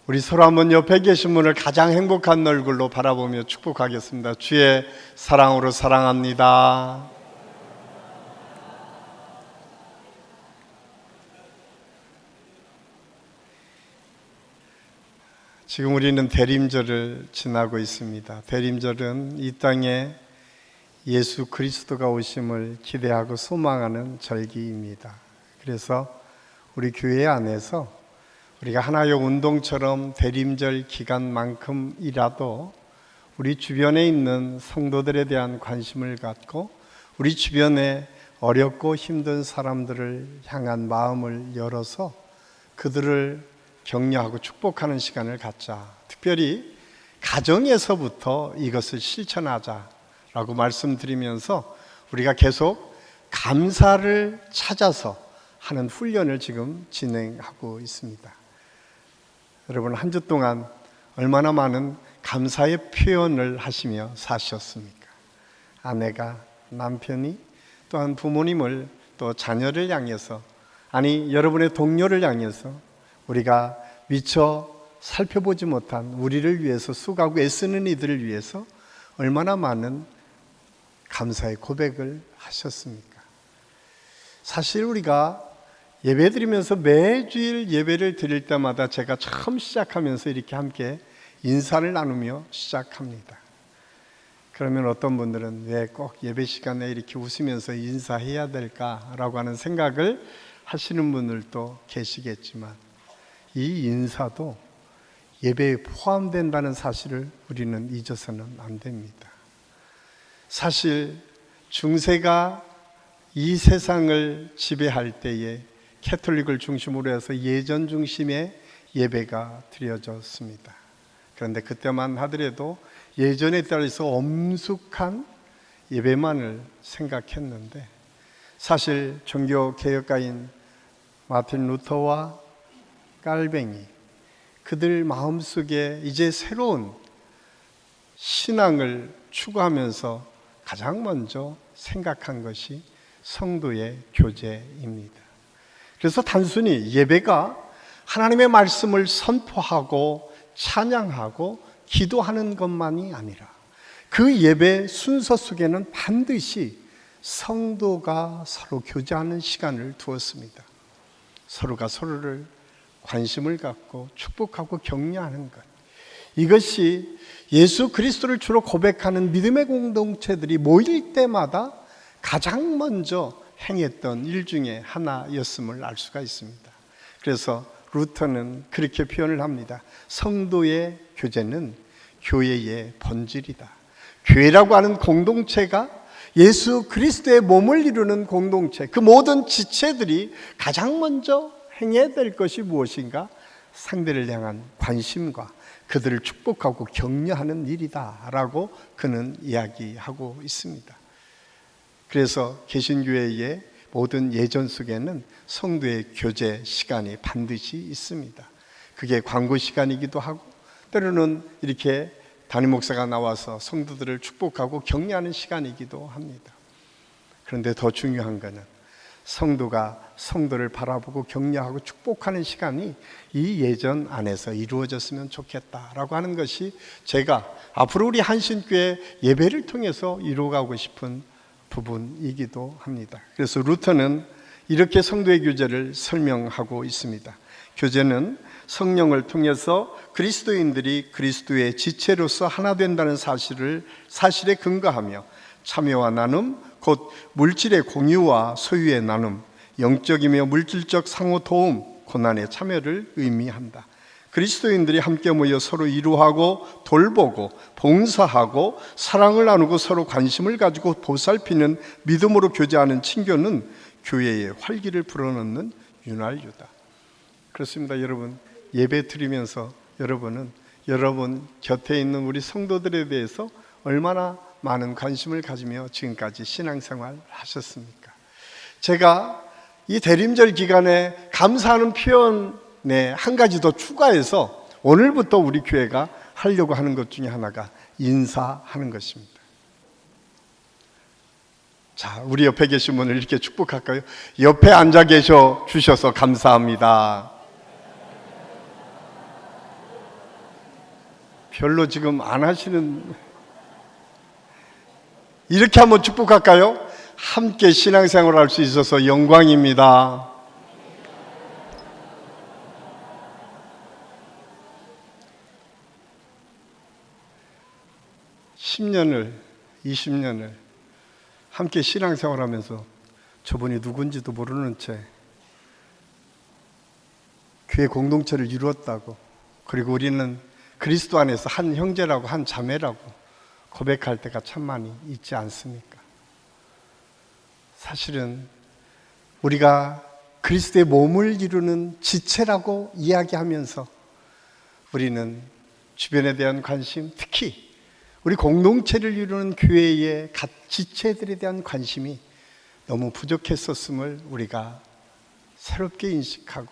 우리 서로 한번 옆에 계신 분을 가장 행복한 얼굴로 바라보며 축복하겠습니다. 주의 사랑으로 사랑합니다. 지금 우리는 대림절을 지나고 있습니다. 대림절은 이 땅에 예수 그리스도가 오심을 기대하고 소망하는 절기입니다. 그래서 우리 교회 안에서 우리가 하나의 운동처럼 대림절 기간만큼이라도 우리 주변에 있는 성도들에 대한 관심을 갖고 우리 주변에 어렵고 힘든 사람들을 향한 마음을 열어서 그들을 격려하고 축복하는 시간을 갖자. 특별히 가정에서부터 이것을 실천하자라고 말씀드리면서 우리가 계속 감사를 찾아서 하는 훈련을 지금 진행하고 있습니다. 여러분, 한 주 동안 얼마나 많은 감사의 표현을 하시며 사셨습니까? 아내가, 남편이, 또한 부모님을, 또 자녀를 향해서, 아니 여러분의 동료를 향해서 우리가 미처 살펴보지 못한 우리를 위해서 수고하고 애쓰는 이들을 위해서 얼마나 많은 감사의 고백을 하셨습니까? 사실 우리가 예배 드리면서 매주일 예배를 드릴 때마다 제가 처음 시작하면서 이렇게 함께 인사를 나누며 시작합니다. 그러면 어떤 분들은 왜 꼭 예배 시간에 이렇게 웃으면서 인사해야 될까라고 하는 생각을 하시는 분들도 계시겠지만 이 인사도 예배에 포함된다는 사실을 우리는 잊어서는 안 됩니다. 사실 중세가 이 세상을 지배할 때에 캐톨릭을 중심으로 해서 예전 중심의 예배가 드려졌습니다. 그런데 그때만 하더라도 예전에 따라서 엄숙한 예배만을 생각했는데 사실 종교개혁가인 마틴 루터와 깔뱅이, 그들 마음속에 이제 새로운 신앙을 추구하면서 가장 먼저 생각한 것이 성도의 교제입니다. 그래서 단순히 예배가 하나님의 말씀을 선포하고 찬양하고 기도하는 것만이 아니라 그 예배 순서 속에는 반드시 성도가 서로 교제하는 시간을 두었습니다. 서로가 서로를 관심을 갖고 축복하고 격려하는 것, 이것이 예수 그리스도를 주로 고백하는 믿음의 공동체들이 모일 때마다 가장 먼저 행했던 일 중에 하나였음을 알 수가 있습니다. 그래서 루터는 그렇게 표현을 합니다. 성도의 교제는 교회의 본질이다. 교회라고 하는 공동체가 예수 그리스도의 몸을 이루는 공동체, 그 모든 지체들이 가장 먼저 행해야 될 것이 무엇인가? 상대를 향한 관심과 그들을 축복하고 격려하는 일이다라고 그는 이야기하고 있습니다. 그래서 개신교회의 모든 예전 속에는 성도의 교제 시간이 반드시 있습니다. 그게 광고 시간이기도 하고 때로는 이렇게 담임 목사가 나와서 성도들을 축복하고 격려하는 시간이기도 합니다. 그런데 더 중요한 것은 성도가 성도를 바라보고 격려하고 축복하는 시간이 이 예전 안에서 이루어졌으면 좋겠다라고 하는 것이 제가 앞으로 우리 한신교회 예배를 통해서 이루어가고 싶은 부분이기도 합니다. 그래서 루터는 이렇게 성도의 교제를 설명하고 있습니다. 교제는 성령을 통해서 그리스도인들이 그리스도의 지체로서 하나 된다는 사실에 근거하며 참여와 나눔, 곧 물질의 공유와 소유의 나눔, 영적이며 물질적 상호 도움, 고난의 참여를 의미한다. 그리스도인들이 함께 모여 서로 위로하고 돌보고 봉사하고 사랑을 나누고 서로 관심을 가지고 보살피는 믿음으로 교제하는 친교는 교회의 활기를 불어넣는 윤활유다. 그렇습니다. 여러분, 예배 드리면서 여러분은 여러분 곁에 있는 우리 성도들에 대해서 얼마나 많은 관심을 가지며 지금까지 신앙생활 하셨습니까? 제가 이 대림절 기간에 감사하는 표현에 한 가지 더 추가해서 오늘부터 우리 교회가 하려고 하는 것 중에 하나가 인사하는 것입니다. 자, 우리 옆에 계신 분을 이렇게 축복할까요? 옆에 앉아 계셔 주셔서 감사합니다. 별로 지금 안 하시는. 이렇게 한번 축복할까요? 함께 신앙생활을 할 수 있어서 영광입니다. (10년을) (20년을) 함께 신앙생활하면서 저분이 누군지도 모르는 채 교회 공동체를 이루었다고, 그리고 우리는 그리스도 안에서 한 형제라고, 한 자매라고 고백할 때가 참 많이 있지 않습니까? 사실은 우리가 그리스도의 몸을 이루는 지체라고 이야기하면서 우리는 주변에 대한 관심, 특히 우리 공동체를 이루는 교회의 각 지체들에 대한 관심이 너무 부족했었음을 우리가 새롭게 인식하고,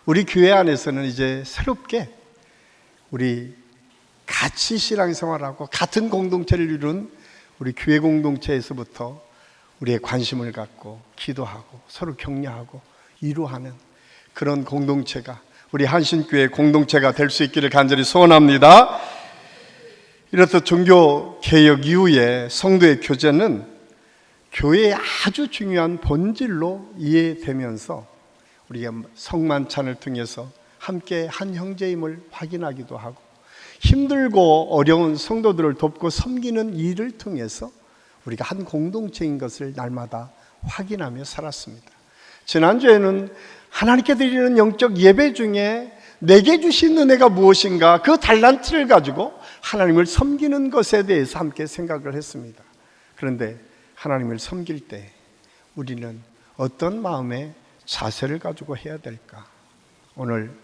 우리 교회 안에서는 이제 새롭게 우리 같이 신앙생활하고 같은 공동체를 이룬 우리 교회 공동체에서부터 우리의 관심을 갖고 기도하고 서로 격려하고 위로하는 그런 공동체가 우리 한신교회 공동체가 될 수 있기를 간절히 소원합니다. 이렇듯 종교개혁 이후에 성도의 교제는 교회의 아주 중요한 본질로 이해되면서 우리가 성만찬을 통해서 함께 한 형제임을 확인하기도 하고, 힘들고 어려운 성도들을 돕고 섬기는 일을 통해서 우리가 한 공동체인 것을 날마다 확인하며 살았습니다. 지난주에는 하나님께 드리는 영적 예배 중에 내게 주신 은혜가 무엇인가, 그 달란트를 가지고 하나님을 섬기는 것에 대해서 함께 생각을 했습니다. 그런데 하나님을 섬길 때 우리는 어떤 마음의 자세를 가지고 해야 될까? 오늘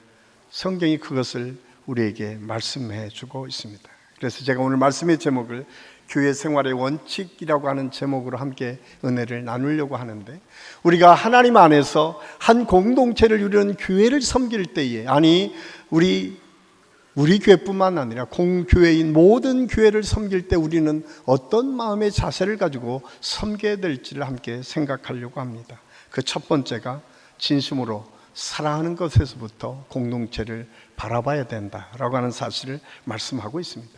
성경이 그것을 우리에게 말씀해 주고 있습니다. 그래서 제가 오늘 말씀의 제목을 교회 생활의 원칙이라고 하는 제목으로 함께 은혜를 나누려고 하는데, 우리가 하나님 안에서 한 공동체를 이루는 교회를 섬길 때에, 아니 우리 교회뿐만 아니라 공교회인 모든 교회를 섬길 때 우리는 어떤 마음의 자세를 가지고 섬겨야 될지를 함께 생각하려고 합니다. 그 첫 번째가 진심으로 사랑하는 것에서부터 공동체를 바라봐야 된다라고 하는 사실을 말씀하고 있습니다.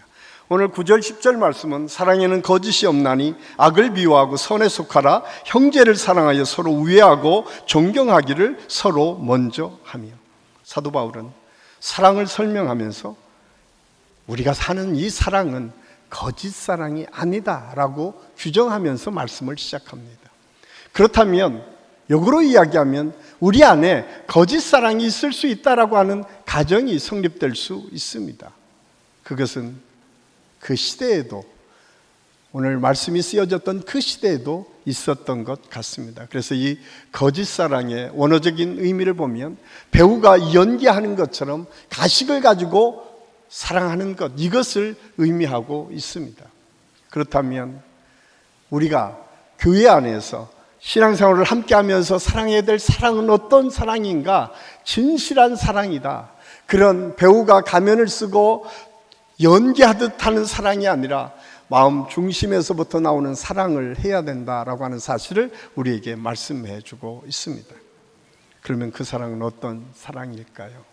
오늘 9절 10절 말씀은 사랑에는 거짓이 없나니 악을 미워하고 선에 속하라, 형제를 사랑하여 서로 우애하고 존경하기를 서로 먼저 하며. 사도 바울은 사랑을 설명하면서 우리가 사는 이 사랑은 거짓 사랑이 아니다라고 규정하면서 말씀을 시작합니다. 그렇다면 역으로 이야기하면 우리 안에 거짓 사랑이 있을 수 있다라고 하는 가정이 성립될 수 있습니다. 그것은 그 시대에도, 오늘 말씀이 쓰여졌던 그 시대에도 있었던 것 같습니다. 그래서 이 거짓 사랑의 원어적인 의미를 보면 배우가 연기하는 것처럼 가식을 가지고 사랑하는 것, 이것을 의미하고 있습니다. 그렇다면 우리가 교회 안에서 신앙생활을 함께 하면서 사랑해야 될 사랑은 어떤 사랑인가? 진실한 사랑이다. 그런 배우가 가면을 쓰고 연기하듯 하는 사랑이 아니라 마음 중심에서부터 나오는 사랑을 해야 된다라고 하는 사실을 우리에게 말씀해 주고 있습니다. 그러면 그 사랑은 어떤 사랑일까요?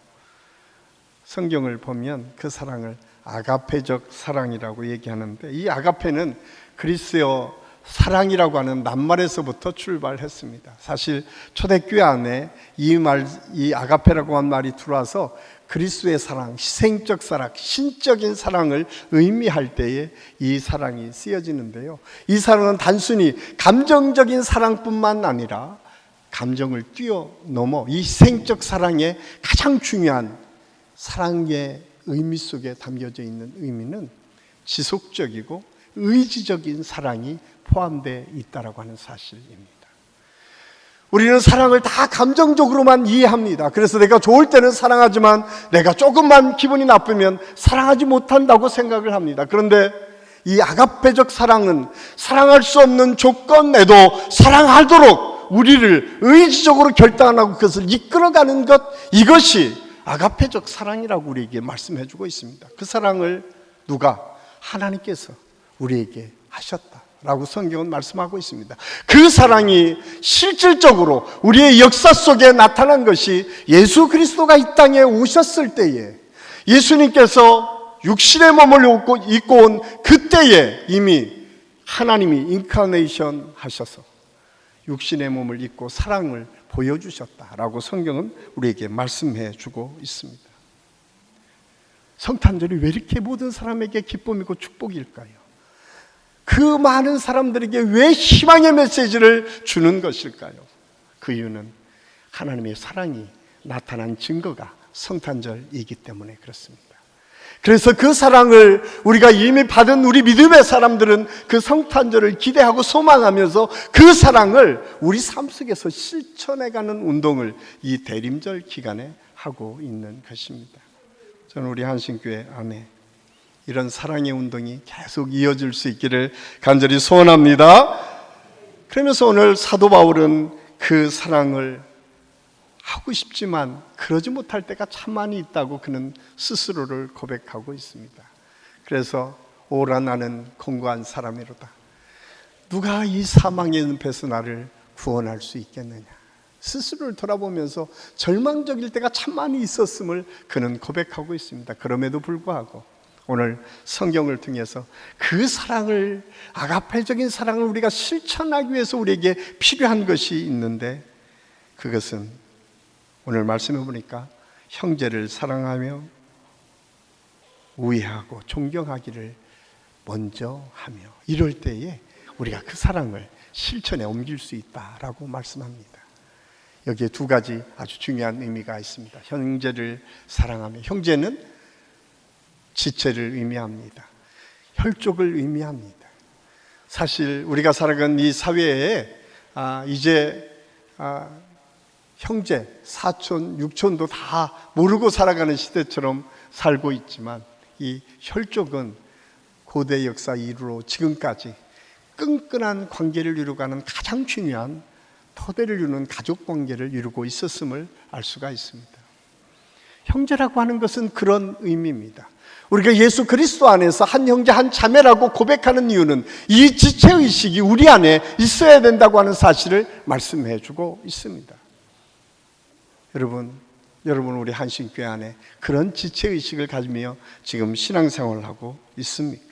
성경을 보면 그 사랑을 아가페적 사랑이라고 얘기하는데, 이 아가페는 그리스어 사랑이라고 하는 낱말에서부터 출발했습니다. 사실 초대교회 안에 이 아가페라고 하는 말이 들어와서 그리스도의 사랑, 희생적 사랑, 신적인 사랑을 의미할 때에 이 사랑이 쓰여지는데요, 이 사랑은 단순히 감정적인 사랑뿐만 아니라 감정을 뛰어넘어 이 희생적 사랑의 가장 중요한 사랑의 의미 속에 담겨져 있는 의미는 지속적이고 의지적인 사랑이 포함되어 있다고 하는 사실입니다. 우리는 사랑을 다 감정적으로만 이해합니다. 그래서 내가 좋을 때는 사랑하지만 내가 조금만 기분이 나쁘면 사랑하지 못한다고 생각을 합니다. 그런데 이 아가페적 사랑은 사랑할 수 없는 조건에도 사랑하도록 우리를 의지적으로 결단하고 그것을 이끌어가는 것, 이것이 아가페적 사랑이라고 우리에게 말씀해 주고 있습니다. 그 사랑을 누가? 하나님께서 우리에게 하셨다라고 성경은 말씀하고 있습니다. 그 사랑이 실질적으로 우리의 역사 속에 나타난 것이 예수 그리스도가 이 땅에 오셨을 때에, 예수님께서 육신의 몸을 입고 온 그때에 이미 하나님이 인카네이션 하셔서 육신의 몸을 입고 사랑을 보여주셨다라고 성경은 우리에게 말씀해 주고 있습니다. 성탄절이 왜 이렇게 모든 사람에게 기쁨이고 축복일까요? 그 많은 사람들에게 왜 희망의 메시지를 주는 것일까요? 그 이유는 하나님의 사랑이 나타난 증거가 성탄절이기 때문에 그렇습니다. 그래서 그 사랑을 우리가 이미 받은 우리 믿음의 사람들은 그 성탄절을 기대하고 소망하면서 그 사랑을 우리 삶 속에서 실천해가는 운동을 이 대림절 기간에 하고 있는 것입니다. 저는 우리 한신교회 안에 이런 사랑의 운동이 계속 이어질 수 있기를 간절히 소원합니다. 그러면서 오늘 사도 바울은 그 사랑을 하고 싶지만 그러지 못할 때가 참 많이 있다고 그는 스스로를 고백하고 있습니다. 그래서 오라 나는 공고한 사람이로다. 누가 이 사망의 늪에서 나를 구원할 수 있겠느냐. 스스로를 돌아보면서 절망적일 때가 참 많이 있었음을 그는 고백하고 있습니다. 그럼에도 불구하고 오늘 성경을 통해서 그 사랑을, 아가페적인 사랑을 우리가 실천하기 위해서 우리에게 필요한 것이 있는데, 그것은 오늘 말씀해 보니까 형제를 사랑하며 우애하고 존경하기를 먼저 하며, 이럴 때에 우리가 그 사랑을 실천에 옮길 수 있다라고 말씀합니다. 여기에 두 가지 아주 중요한 의미가 있습니다. 형제를 사랑하며, 형제는 지체를 의미합니다. 혈족을 의미합니다. 사실 우리가 살아가는 이 사회에 이제 형제, 사촌, 육촌도 다 모르고 살아가는 시대처럼 살고 있지만, 이 혈족은 고대 역사 이후로 지금까지 끈끈한 관계를 이루어가는 가장 중요한 토대를 이루는 가족 관계를 이루고 있었음을 알 수가 있습니다. 형제라고 하는 것은 그런 의미입니다. 우리가 예수 그리스도 안에서 한 형제 한 자매라고 고백하는 이유는 이 지체의식이 우리 안에 있어야 된다고 하는 사실을 말씀해 주고 있습니다. 여러분 우리 한신교회 안에 그런 지체의식을 가지며 지금 신앙생활을 하고 있습니까?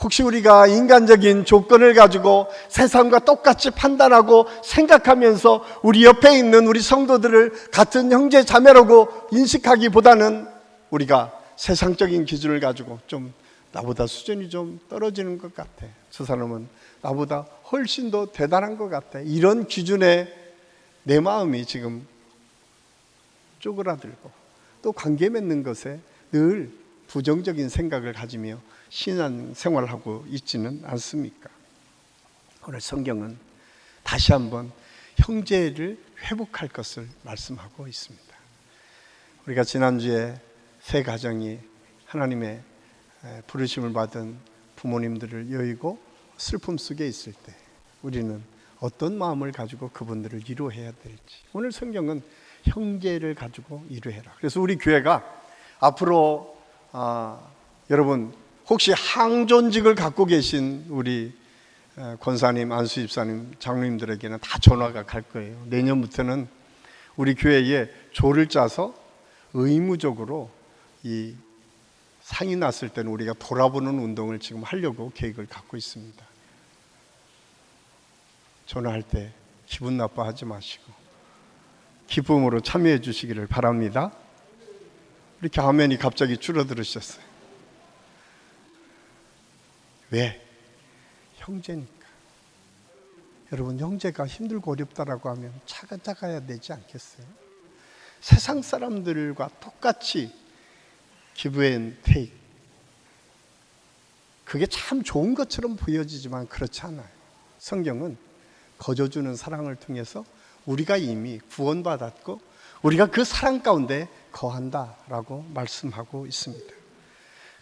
혹시 우리가 인간적인 조건을 가지고 세상과 똑같이 판단하고 생각하면서 우리 옆에 있는 우리 성도들을 같은 형제 자매라고 인식하기보다는 우리가 세상적인 기준을 가지고 좀 나보다 수준이 좀 떨어지는 것 같아, 저 사람은 나보다 훨씬 더 대단한 것 같아, 이런 기준에 내 마음이 지금 쪼그라들고 또 관계 맺는 것에 늘 부정적인 생각을 가지며 신앙생활을 하고 있지는 않습니까? 오늘 성경은 다시 한번 형제를 회복할 것을 말씀하고 있습니다. 우리가 지난주에 세 가정이 하나님의 부르심을 받은 부모님들을 여의고 슬픔 속에 있을 때 우리는 어떤 마음을 가지고 그분들을 위로해야 될지, 오늘 성경은 형제를 가지고 위로해라. 그래서 우리 교회가 앞으로 여러분 혹시 항존직을 갖고 계신 우리 권사님, 안수 집사님, 장로님들에게는 다 전화가 갈 거예요. 내년부터는 우리 교회에 조를 짜서 의무적으로 이 상이 났을 때는 우리가 돌아보는 운동을 지금 하려고 계획을 갖고 있습니다. 전화할 때 기분 나빠하지 마시고 기쁨으로 참여해 주시기를 바랍니다. 이렇게 아멘이 갑자기 줄어들으셨어요. 왜? 형제니까. 여러분, 형제가 힘들고 어렵다라고 하면 작아야 되지 않겠어요? 세상 사람들과 똑같이 give and take, 그게 참 좋은 것처럼 보여지지만 그렇지 않아요. 성경은 거저주는 사랑을 통해서 우리가 이미 구원받았고 우리가 그 사랑 가운데 거한다라고 말씀하고 있습니다.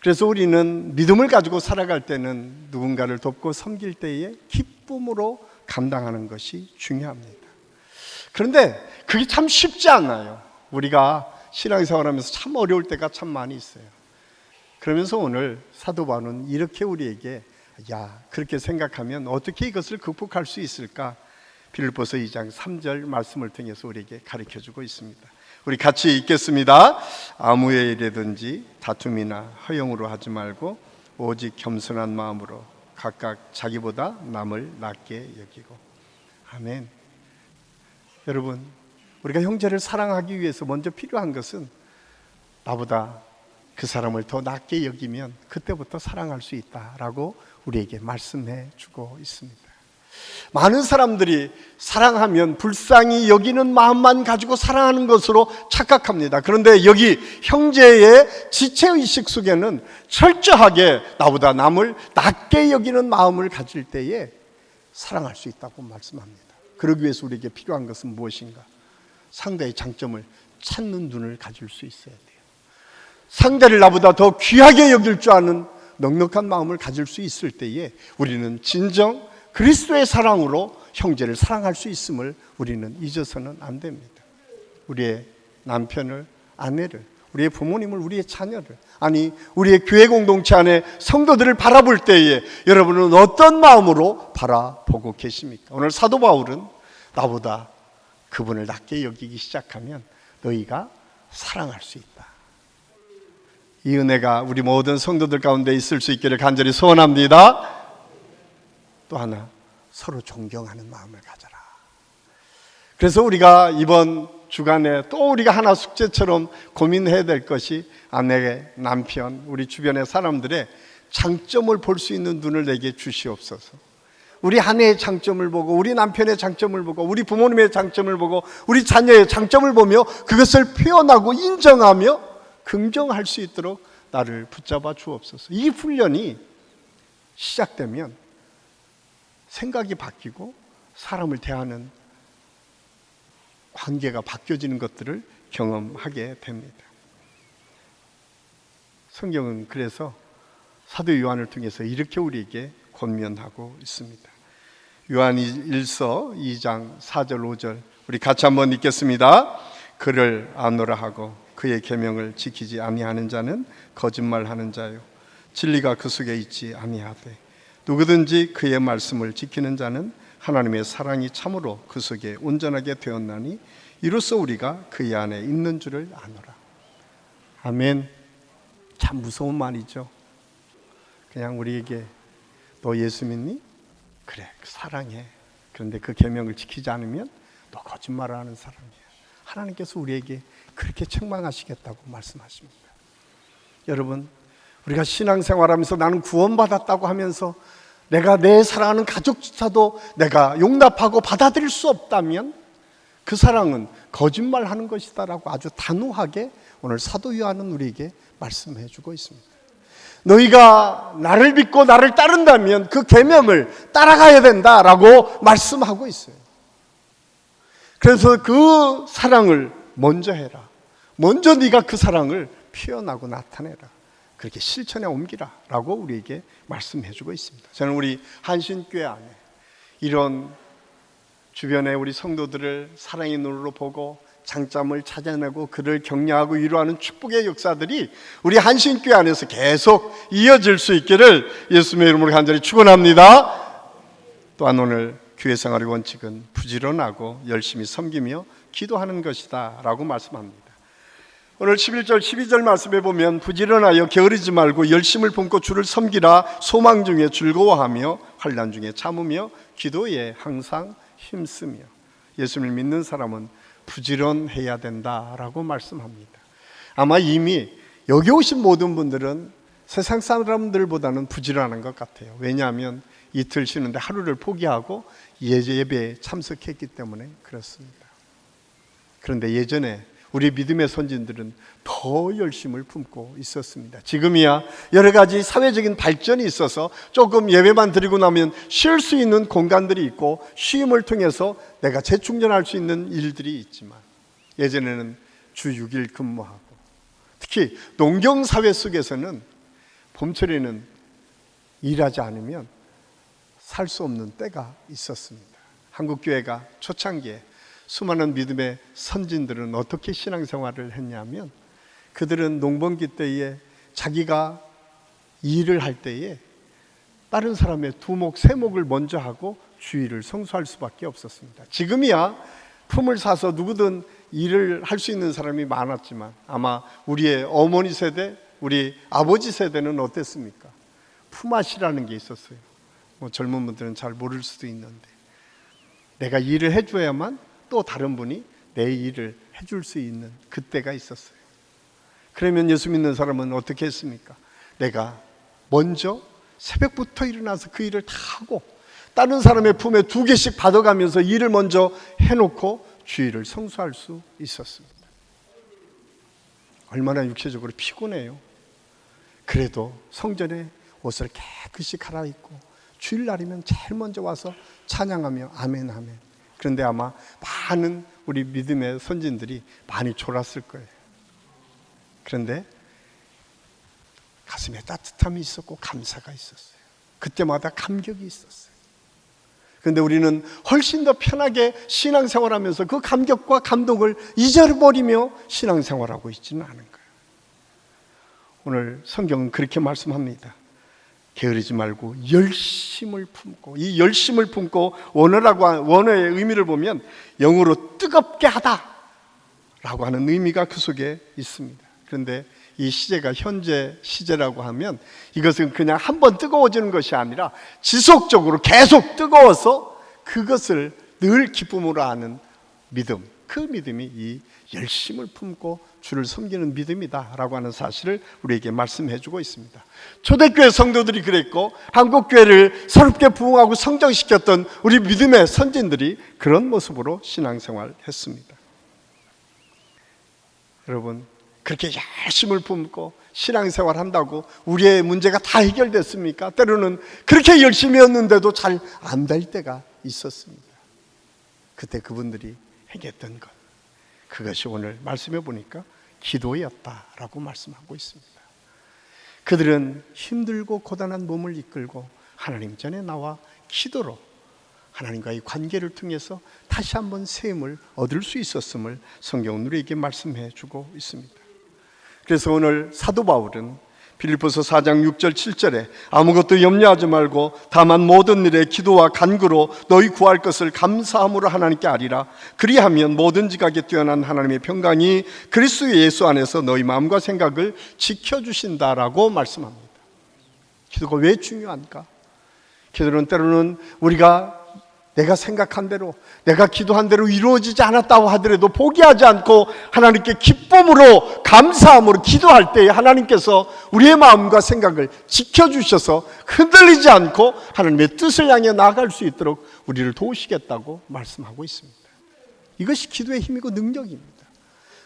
그래서 우리는 믿음을 가지고 살아갈 때는 누군가를 돕고 섬길 때에 기쁨으로 감당하는 것이 중요합니다. 그런데 그게 참 쉽지 않아요. 우리가 신앙생활하면서 참 어려울 때가 참 많이 있어요. 그러면서 오늘 사도 바울은 이렇게 우리에게 그렇게 생각하면 어떻게 이것을 극복할 수 있을까? 빌립보서 2장 3절 말씀을 통해서 우리에게 가르쳐주고 있습니다. 우리 같이 읽겠습니다. 아무 일이든지 다툼이나 허용으로 하지 말고 오직 겸손한 마음으로 각각 자기보다 남을 낮게 여기고. 아멘. 여러분, 우리가 형제를 사랑하기 위해서 먼저 필요한 것은 나보다 그 사람을 더 낮게 여기면 그때부터 사랑할 수 있다라고 우리에게 말씀해 주고 있습니다. 많은 사람들이 사랑하면 불쌍히 여기는 마음만 가지고 사랑하는 것으로 착각합니다. 그런데 여기 형제의 지체의식 속에는 철저하게 나보다 남을 낮게 여기는 마음을 가질 때에 사랑할 수 있다고 말씀합니다. 그러기 위해서 우리에게 필요한 것은 무엇인가? 상대의 장점을 찾는 눈을 가질 수 있어야 돼요. 상대를 나보다 더 귀하게 여길 줄 아는 넉넉한 마음을 가질 수 있을 때에 우리는 진정 그리스도의 사랑으로 형제를 사랑할 수 있음을 우리는 잊어서는 안 됩니다. 우리의 남편을, 아내를, 우리의 부모님을, 우리의 자녀를, 아니 우리의 교회 공동체 안에 성도들을 바라볼 때에 여러분은 어떤 마음으로 바라보고 계십니까? 오늘 사도 바울은 나보다 그분을 낮게 여기기 시작하면 너희가 사랑할 수 있다. 이 은혜가 우리 모든 성도들 가운데 있을 수 있기를 간절히 소원합니다. 또 하나, 서로 존경하는 마음을 가져라. 그래서 우리가 이번 주간에 또 우리가 하나 숙제처럼 고민해야 될 것이 아내, 남편, 우리 주변의 사람들의 장점을 볼 수 있는 눈을 내게 주시옵소서. 우리 아내의 장점을 보고, 우리 남편의 장점을 보고, 우리 부모님의 장점을 보고, 우리 자녀의 장점을 보며 그것을 표현하고 인정하며 긍정할 수 있도록 나를 붙잡아 주옵소서. 이 훈련이 시작되면 생각이 바뀌고 사람을 대하는 관계가 바뀌어지는 것들을 경험하게 됩니다. 성경은 그래서 사도 요한을 통해서 이렇게 우리에게 권면하고 있습니다. 요한 1서 2장 4절 5절 우리 같이 한번 읽겠습니다. 그를 아노라 하고 그의 계명을 지키지 아니하는 자는 거짓말하는 자요 진리가 그 속에 있지 아니하되 누구든지 그의 말씀을 지키는 자는 하나님의 사랑이 참으로 그 속에 온전하게 되었나니 이로써 우리가 그의 안에 있는 줄을 아노라. 아멘. 참 무서운 말이죠. 그냥 우리에게 너 예수 믿니? 그래, 사랑해. 그런데 그 계명을 지키지 않으면 너 거짓말을 하는 사람이야. 하나님께서 우리에게 그렇게 책망하시겠다고 말씀하십니다. 여러분, 우리가 신앙생활하면서 나는 구원받았다고 하면서 내가 내 사랑하는 가족조차도 내가 용납하고 받아들일 수 없다면 그 사랑은 거짓말하는 것이다라고 아주 단호하게 오늘 사도 요한은 우리에게 말씀해 주고 있습니다. 너희가 나를 믿고 나를 따른다면 그 계명을 따라가야 된다라고 말씀하고 있어요. 그래서 그 사랑을 먼저 해라. 먼저 네가 그 사랑을 표현하고 나타내라. 그렇게 실천에 옮기라 라고 우리에게 말씀해 주고 있습니다. 저는 우리 한신교회 안에 이런 주변에 우리 성도들을 사랑의 눈으로 보고 장점을 찾아내고 그를 격려하고 위로하는 축복의 역사들이 우리 한신교회 안에서 계속 이어질 수 있기를 예수님의 이름으로 간절히 축원합니다. 또한 오늘 교회 생활의 원칙은 부지런하고 열심히 섬기며 기도하는 것이다 라고 말씀합니다. 오늘 11절 12절 말씀에 보면 부지런하여 게으르지 말고 열심을 품고 주를 섬기라. 소망 중에 즐거워하며 환난 중에 참으며 기도에 항상 힘쓰며. 예수님을 믿는 사람은 부지런해야 된다라고 말씀합니다. 아마 이미 여기 오신 모든 분들은 세상 사람들보다는 부지런한 것 같아요. 왜냐하면 이틀 쉬는데 하루를 포기하고 예배에 참석했기 때문에 그렇습니다. 그런데 예전에 우리 믿음의 선진들은 더 열심을 품고 있었습니다. 지금이야 여러 가지 사회적인 발전이 있어서 조금 예배만 드리고 나면 쉴 수 있는 공간들이 있고 쉼을 통해서 내가 재충전할 수 있는 일들이 있지만 예전에는 주 6일 근무하고 특히 농경사회 속에서는 봄철에는 일하지 않으면 살 수 없는 때가 있었습니다. 한국교회가 초창기에 수많은 믿음의 선진들은 어떻게 신앙생활을 했냐면 그들은 농번기 때에 자기가 일을 할 때에 다른 사람의 두목, 세목을 먼저 하고 주일을 성수할 수밖에 없었습니다. 지금이야 품을 사서 누구든 일을 할 수 있는 사람이 많았지만 아마 우리의 어머니 세대, 우리 아버지 세대는 어땠습니까? 품앗이라는 게 있었어요. 젊은 분들은 잘 모를 수도 있는데, 내가 일을 해줘야만 또 다른 분이 내 일을 해줄 수 있는 그때가 있었어요. 그러면 예수 믿는 사람은 어떻게 했습니까? 내가 먼저 새벽부터 일어나서 그 일을 다 하고 다른 사람의 품에 2개씩 받아가면서 일을 먼저 해놓고 주일을 성수할 수 있었습니다. 얼마나 육체적으로 피곤해요. 그래도 성전에 옷을 깨끗이 갈아입고 주일날이면 제일 먼저 와서 찬양하며 아멘 아멘. 그런데 아마 많은 우리 믿음의 선진들이 많이 졸았을 거예요. 그런데 가슴에 따뜻함이 있었고 감사가 있었어요. 그때마다 감격이 있었어요. 그런데 우리는 훨씬 더 편하게 신앙생활하면서 그 감격과 감동을 잊어버리며 신앙생활하고 있지는 않은 거예요. 오늘 성경은 그렇게 말씀합니다. 게으르지 말고 열심을 품고, 이 열심을 품고 원어의 의미를 보면 영어로 뜨겁게 하다 라고 하는 의미가 그 속에 있습니다. 그런데 이 시제가 현재 시제라고 하면 이것은 그냥 한번 뜨거워지는 것이 아니라 지속적으로 계속 뜨거워서 그것을 늘 기쁨으로 하는 믿음, 그 믿음이 이 열심을 품고 주를 섬기는 믿음이다 라고 하는 사실을 우리에게 말씀해 주고 있습니다. 초대교회 성도들이 그랬고 한국교회를 새롭게 부흥하고 성장시켰던 우리 믿음의 선진들이 그런 모습으로 신앙생활을 했습니다. 여러분, 그렇게 열심을 품고 신앙생활 한다고 우리의 문제가 다 해결됐습니까? 때로는 그렇게 열심히 했는데도 잘 안 될 때가 있었습니다. 그때 그분들이 행했던 것, 그것이 오늘 말씀해 보니까 기도였다라고 말씀하고 있습니다. 그들은 힘들고 고단한 몸을 이끌고 하나님 전에 나와 기도로 하나님과의 관계를 통해서 다시 한번 샘을 얻을 수 있었음을 성경은 우리에게 말씀해 주고 있습니다. 그래서 오늘 사도 바울은 빌립보서 4장 6절 7절에 아무것도 염려하지 말고 다만 모든 일에 기도와 간구로 너희 구할 것을 감사함으로 하나님께 아리라. 그리하면 뭐든지 가게 뛰어난 하나님의 평강이 그리스도 예수 안에서 너희 마음과 생각을 지켜주신다라고 말씀합니다. 기도가 왜 중요한가? 기도는 때로는 우리가 내가 생각한 대로, 내가 기도한 대로 이루어지지 않았다고 하더라도 포기하지 않고 하나님께 기쁨으로 감사함으로 기도할 때 하나님께서 우리의 마음과 생각을 지켜주셔서 흔들리지 않고 하나님의 뜻을 향해 나아갈 수 있도록 우리를 도우시겠다고 말씀하고 있습니다. 이것이 기도의 힘이고 능력입니다.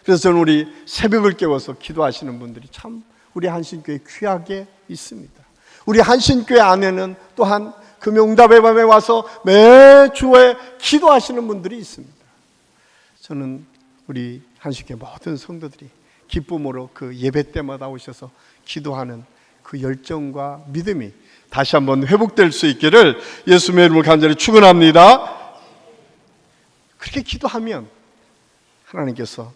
그래서 저는 우리 새벽을 깨워서 기도하시는 분들이 참 우리 한신교회 귀하게 있습니다. 우리 한신교회 안에는 또한 금요응답의 밤에 와서 매주에 기도하시는 분들이 있습니다. 저는 우리 한식교회 모든 성도들이 기쁨으로 그 예배 때마다 오셔서 기도하는 그 열정과 믿음이 다시 한번 회복될 수 있기를 예수님의 이름으로 간절히 축원합니다. 그렇게 기도하면 하나님께서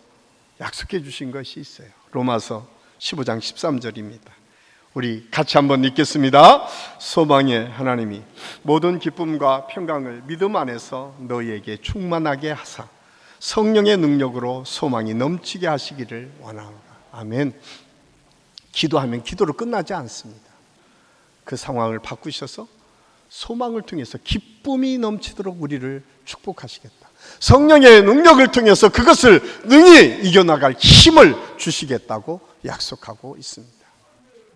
약속해 주신 것이 있어요. 로마서 15장 13절입니다. 우리 같이 한번 읽겠습니다. 소망의 하나님이 모든 기쁨과 평강을 믿음 안에서 너희에게 충만하게 하사 성령의 능력으로 소망이 넘치게 하시기를 원하노라. 아멘. 기도하면 기도로 끝나지 않습니다. 그 상황을 바꾸셔서 소망을 통해서 기쁨이 넘치도록 우리를 축복하시겠다. 성령의 능력을 통해서 그것을 능히 이겨나갈 힘을 주시겠다고 약속하고 있습니다.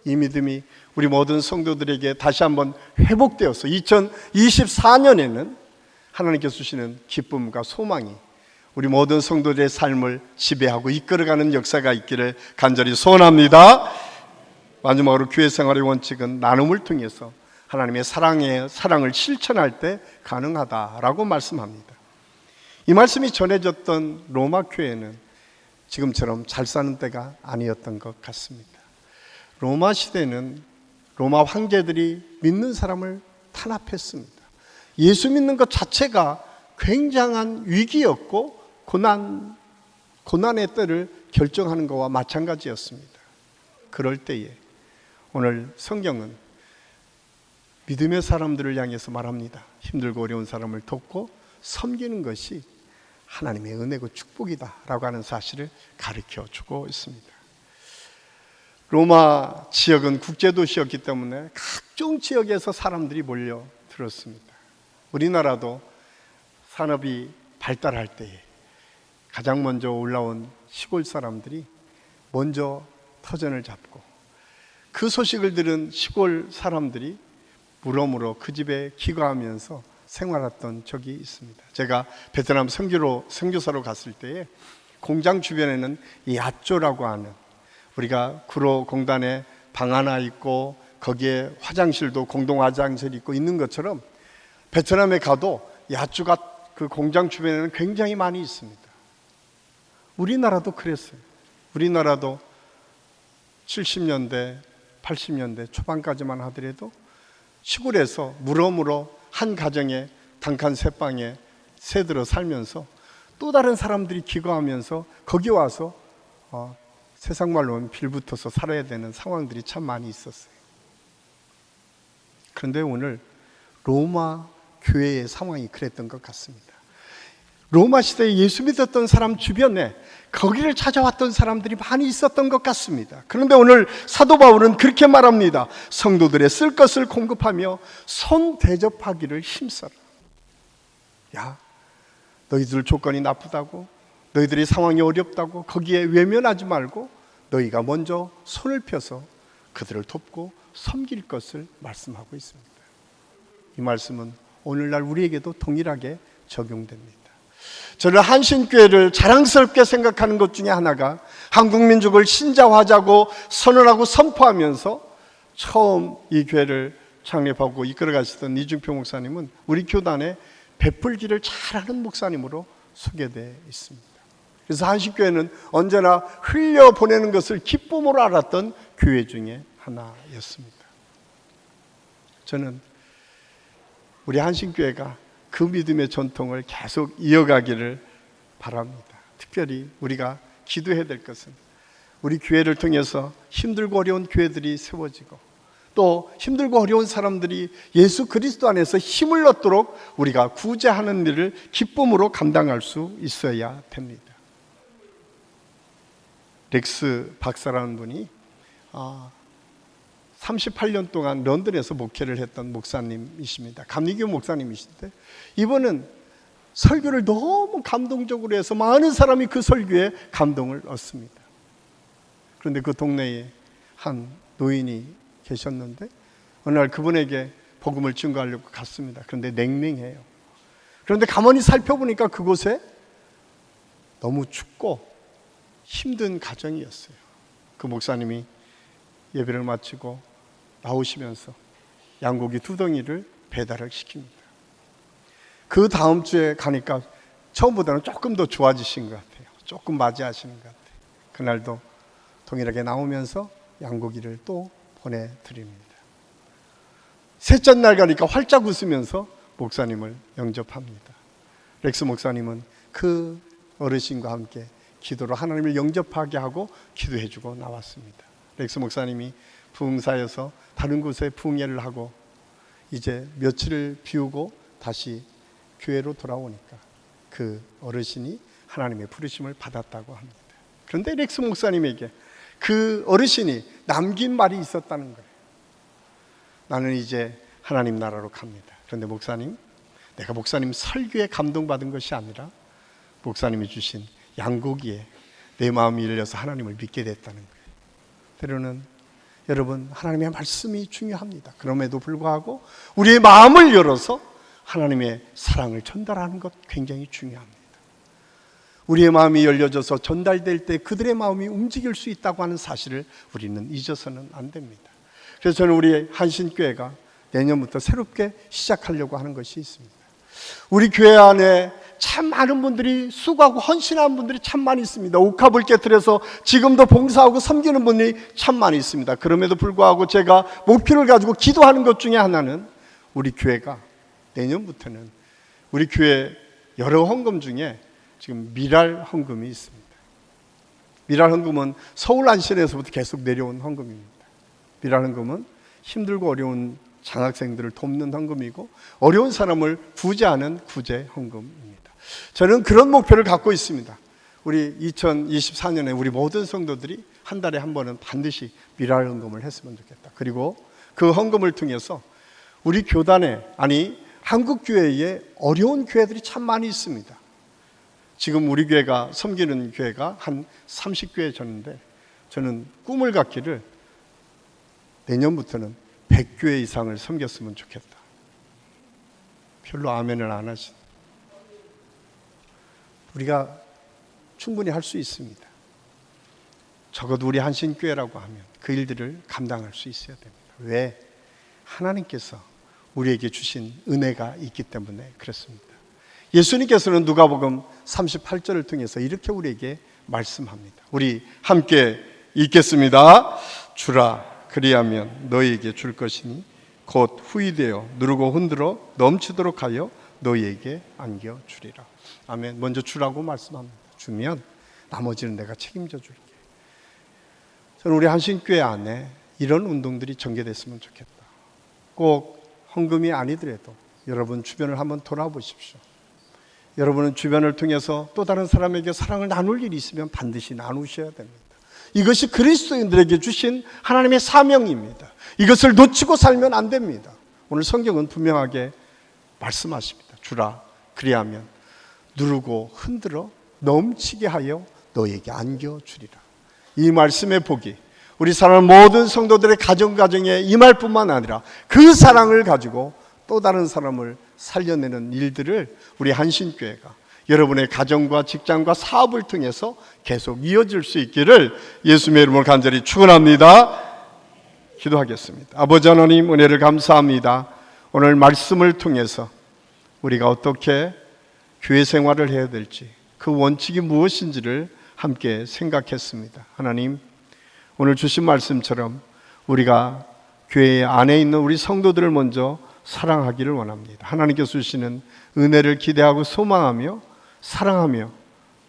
이 믿음이 우리 모든 성도들에게 다시 한번 회복되어서 2024년에는 하나님께서 주시는 기쁨과 소망이 우리 모든 성도들의 삶을 지배하고 이끌어가는 역사가 있기를 간절히 소원합니다. 마지막으로 교회 생활의 원칙은 나눔을 통해서 하나님의 사랑을 실천할 때 가능하다라고 말씀합니다. 이 말씀이 전해졌던 로마 교회는 지금처럼 잘 사는 때가 아니었던 것 같습니다. 로마 시대는 로마 황제들이 믿는 사람을 탄압했습니다. 예수 믿는 것 자체가 굉장한 위기였고 고난의 때를 결정하는 것과 마찬가지였습니다. 그럴 때에 오늘 성경은 믿음의 사람들을 향해서 말합니다. 힘들고 어려운 사람을 돕고 섬기는 것이 하나님의 은혜고 축복이다 라고 하는 사실을 가르쳐 주고 있습니다. 로마 지역은 국제도시였기 때문에 각종 지역에서 사람들이 몰려들었습니다. 우리나라도 산업이 발달할 때에 가장 먼저 올라온 시골 사람들이 먼저 터전을 잡고 그 소식을 들은 시골 사람들이 물어물어 그 집에 기거하면서 생활했던 적이 있습니다. 제가 베트남 선교사로 갔을 때에 공장 주변에는 야쪼라고 하는, 우리가 구로공단에 방 하나 있고 거기에 화장실도 공동 화장실이 있고 있는 것처럼 베트남에 가도 야쪼가 그 공장 주변에는 굉장히 많이 있습니다. 우리나라도 그랬어요. 우리나라도 70년대, 80년대 초반까지만 하더라도 시골에서 물어물어 한 가정에 단칸 세 방에 새들어 살면서 또 다른 사람들이 기거하면서 거기 와서 세상 말로는 빌붙어서 살아야 되는 상황들이 참 많이 있었어요. 그런데 오늘 로마 교회의 상황이 그랬던 것 같습니다. 로마 시대에 예수 믿었던 사람 주변에 거기를 찾아왔던 사람들이 많이 있었던 것 같습니다. 그런데 오늘 사도 바울은 그렇게 말합니다. 성도들의 쓸 것을 공급하며 손 대접하기를 힘써라. 야, 너희들 조건이 나쁘다고, 너희들이 상황이 어렵다고 거기에 외면하지 말고 너희가 먼저 손을 펴서 그들을 돕고 섬길 것을 말씀하고 있습니다. 이 말씀은 오늘날 우리에게도 동일하게 적용됩니다. 저는 한신교회를 자랑스럽게 생각하는 것 중에 하나가 한국민족을 신자화하자고 선언하고 선포하면서 처음 이 교회를 창립하고 이끌어가시던 이중표 목사님은 우리 교단에 베풀기를 잘하는 목사님으로 소개되어 있습니다. 그래서 한신교회는 언제나 흘려보내는 것을 기쁨으로 알았던 교회 중에 하나였습니다. 저는 우리 한신교회가 그 믿음의 전통을 계속 이어가기를 바랍니다. 특별히 우리가 기도해야 될 것은 우리 교회를 통해서 힘들고 어려운 교회들이 세워지고 또 힘들고 어려운 사람들이 예수 그리스도 안에서 힘을 얻도록 우리가 구제하는 일을 기쁨으로 감당할 수 있어야 됩니다. 렉스 박사라는 분이 38년 동안 런던에서 목회를 했던 목사님이십니다. 감리교 목사님이신데 이분은 설교를 너무 감동적으로 해서 많은 사람이 그 설교에 감동을 얻습니다. 그런데 그 동네에 한 노인이 계셨는데 어느 날 그분에게 복음을 증거하려고 갔습니다. 그런데 냉랭해요. 그런데 가만히 살펴보니까 그곳에 너무 춥고 힘든 가정이었어요. 그 목사님이 예배를 마치고 나오시면서 양고기 2덩이를 배달을 시킵니다. 그 다음 주에 가니까 처음보다는 조금 더 좋아지신 것 같아요. 조금 맞이하시는 것 같아요. 그날도 동일하게 나오면서 양고기를 또 보내드립니다. 셋째 날 가니까 활짝 웃으면서 목사님을 영접합니다. 렉스 목사님은 그 어르신과 함께 기도로 하나님을 영접하게 하고 기도해주고 나왔습니다. 렉스 목사님이 부흥사에서 다른 곳에 부흥회를 하고 이제 며칠을 비우고 다시 교회로 돌아오니까 그 어르신이 하나님의 부르심을 받았다고 합니다. 그런데 렉스 목사님에게 그 어르신이 남긴 말이 있었다는 거예요. 나는 이제 하나님 나라로 갑니다. 그런데 목사님, 내가 목사님 설교에 감동받은 것이 아니라 목사님이 주신 양고기에 내 마음이 열려서 하나님을 믿게 됐다는 거예요. 때로는 여러분 하나님의 말씀이 중요합니다. 그럼에도 불구하고 우리의 마음을 열어서 하나님의 사랑을 전달하는 것 굉장히 중요합니다. 우리의 마음이 열려져서 전달될 때 그들의 마음이 움직일 수 있다고 하는 사실을 우리는 잊어서는 안 됩니다. 그래서 저는 우리 한신교회가 내년부터 새롭게 시작하려고 하는 것이 있습니다. 우리 교회 안에 참 많은 분들이 수고하고 헌신한 분들이 참 많이 있습니다. 옥합을 깨트려서 지금도 봉사하고 섬기는 분들이 참 많이 있습니다. 그럼에도 불구하고 제가 목표를 가지고 기도하는 것 중에 하나는 우리 교회가 내년부터는 우리 교회 여러 헌금 중에 지금 미랄 헌금이 있습니다. 미랄 헌금은 서울 안신에서부터 계속 내려온 헌금입니다. 미랄 헌금은 힘들고 어려운 장학생들을 돕는 헌금이고 어려운 사람을 구제하는 구제 헌금입니다. 저는 그런 목표를 갖고 있습니다. 우리 2024년에 우리 모든 성도들이 한 달에 한 번은 반드시 미랄 헌금을 했으면 좋겠다. 그리고 그 헌금을 통해서 우리 교단에, 아니 한국 교회에 어려운 교회들이 참 많이 있습니다. 지금 우리 교회가 섬기는 교회가 한 30교회 졌는데, 저는 꿈을 갖기를 내년부터는 100교회 이상을 섬겼으면 좋겠다. 별로 아멘을 안 하신. 우리가 충분히 할 수 있습니다. 적어도 우리 한신교회라고 하면 그 일들을 감당할 수 있어야 됩니다. 왜? 하나님께서 우리에게 주신 은혜가 있기 때문에 그렇습니다. 예수님께서는 누가복음 38절을 통해서 이렇게 우리에게 말씀합니다. 우리 함께 읽겠습니다. 주라, 그리하면 너희에게 줄 것이니 곧 후이되어 누르고 흔들어 넘치도록 하여 너희에게 안겨주리라. 아멘. 먼저 주라고 말씀합니다. 주면 나머지는 내가 책임져 줄게. 저는 우리 한신교회 안에 이런 운동들이 전개됐으면 좋겠다. 꼭 헌금이 아니더라도 여러분 주변을 한번 돌아보십시오. 여러분은 주변을 통해서 또 다른 사람에게 사랑을 나눌 일이 있으면 반드시 나누셔야 됩니다. 이것이 그리스도인들에게 주신 하나님의 사명입니다. 이것을 놓치고 살면 안 됩니다. 오늘 성경은 분명하게 말씀하십니다. 주라, 그리하면 누르고 흔들어 넘치게 하여 너에게 안겨주리라. 이 말씀의 복이 우리 사랑하는 모든 성도들의 가정에 임할 뿐만 아니라 그 사랑을 가지고 또 다른 사람을 살려내는 일들을 우리 한신교회가 여러분의 가정과 직장과 사업을 통해서 계속 이어질 수 있기를 예수님의 이름으로 간절히 축원합니다. 기도하겠습니다. 아버지 하나님, 은혜를 감사합니다. 오늘 말씀을 통해서 우리가 어떻게 교회 생활을 해야 될지, 그 원칙이 무엇인지를 함께 생각했습니다. 하나님, 오늘 주신 말씀처럼 우리가 교회 안에 있는 우리 성도들을 먼저 사랑하기를 원합니다. 하나님께서 주시는 은혜를 기대하고 소망하며 사랑하며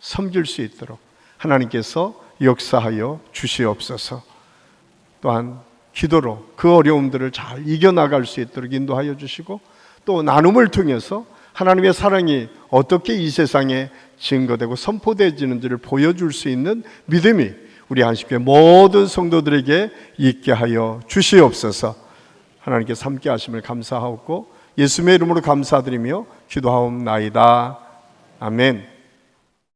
섬길 수 있도록 하나님께서 역사하여 주시옵소서. 또한 기도로 그 어려움들을 잘 이겨나갈 수 있도록 인도하여 주시고, 또 나눔을 통해서 하나님의 사랑이 어떻게 이 세상에 증거되고 선포되어지는지를 보여줄 수 있는 믿음이 우리 한식교회 모든 성도들에게 있게 하여 주시옵소서. 하나님께서 함께 하심을 감사하고 예수님의 이름으로 감사드리며 기도하옵나이다. 아멘.